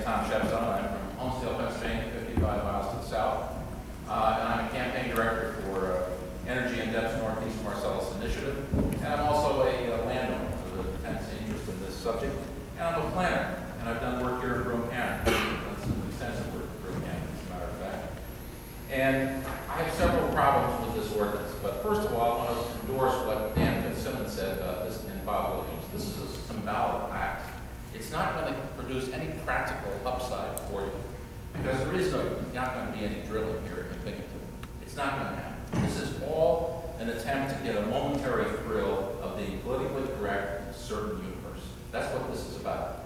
name's Tom Shepstone. I'm from Homestead, Pennsylvania, 55 miles to the south. And I'm a campaign director for Energy in Depth's Northeast Marcellus Initiative. And I'm also a landowner with a intense interest in this subject. And I'm a planner. And I've done work here in Broome County. I've done some extensive work in Broome County, as a matter of fact. And I have several problems with this ordinance. But first of all, I want to endorse what Dan Fitzsimmons said about this and Bob Williams. This is a symbolic act. It's not going to produce any practical upside for you. Because there is not going to be any drilling here in Binghamton. It's not going to happen. This is all an attempt to get a momentary thrill of being politically correct in a certain universe. That's what this is about.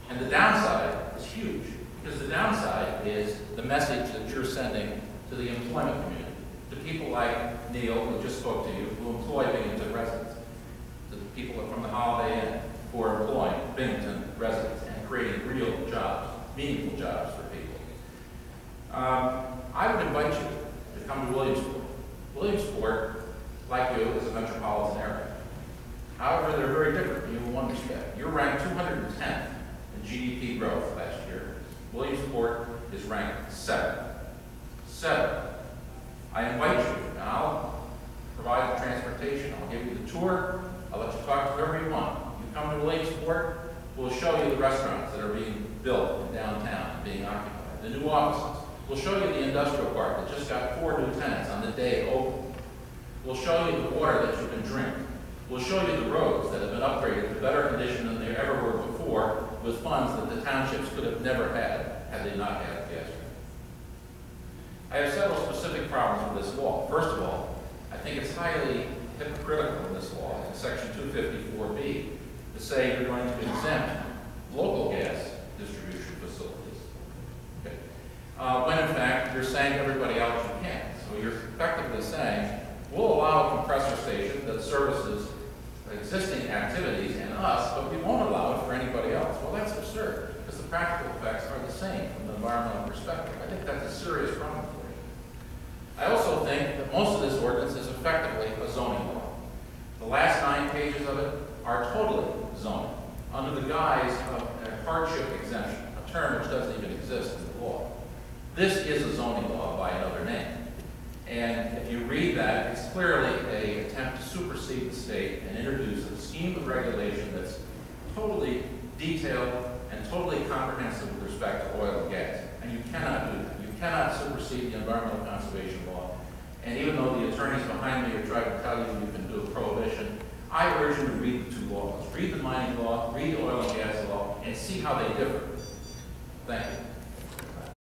And the downside is huge. Because the downside is the message that you're sending to the employment community, to people like Neil, who just spoke to you, who employ Binghamton residents, to the people from the Holiday Inn who are employing Binghamton residents and creating real jobs, meaningful jobs for people. I would invite you to come to Williamsport. Williamsport, like you, is a metropolitan area. However, they're very different from you in one respect. You're ranked 210th in GDP growth last year. Williamsport is ranked 7th. 7th. I invite you, and I'll provide the transportation. I'll give you the tour. I'll let you talk to whoever you want. You come to Williamsport, we'll show you the restaurants that are being built in downtown and being occupied, the new offices. We'll show you the industrial park that just got 4 new tenants on the day it opened. We'll show you the water that you can drink. We'll show you the roads that have been upgraded to better condition than they ever were before with funds that the townships could have never had they not had gas. I have several specific problems with this law. First of all, I think it's highly hypocritical in this law, in Section 254B, to say you're going to exempt local gas distribution facilities. Okay. When in fact, you're saying to everybody else you can. So you're effectively saying, we'll allow a compressor station that services existing activities and us, but we won't allow it for anybody else. Well, that's absurd, because the practical effects are the same from the environmental perspective. I think that's a serious problem for you. I also think that most of this ordinance is effectively a zoning law. The last 9 pages of it are totally zoning, under the guise of a hardship exemption, a term which doesn't even exist in the law. This is a zoning law by another name. And if you read that, it's clearly an attempt to supersede the state and introduce a scheme of regulation that's totally detailed and totally comprehensive with respect to oil and gas. And you cannot do that. You cannot supersede the environmental conservation law. And even though the attorneys behind me are trying to tell you you can do a prohibition, I urge you to read the 2 laws. Read the mining law, read the oil and gas law, and see how they differ.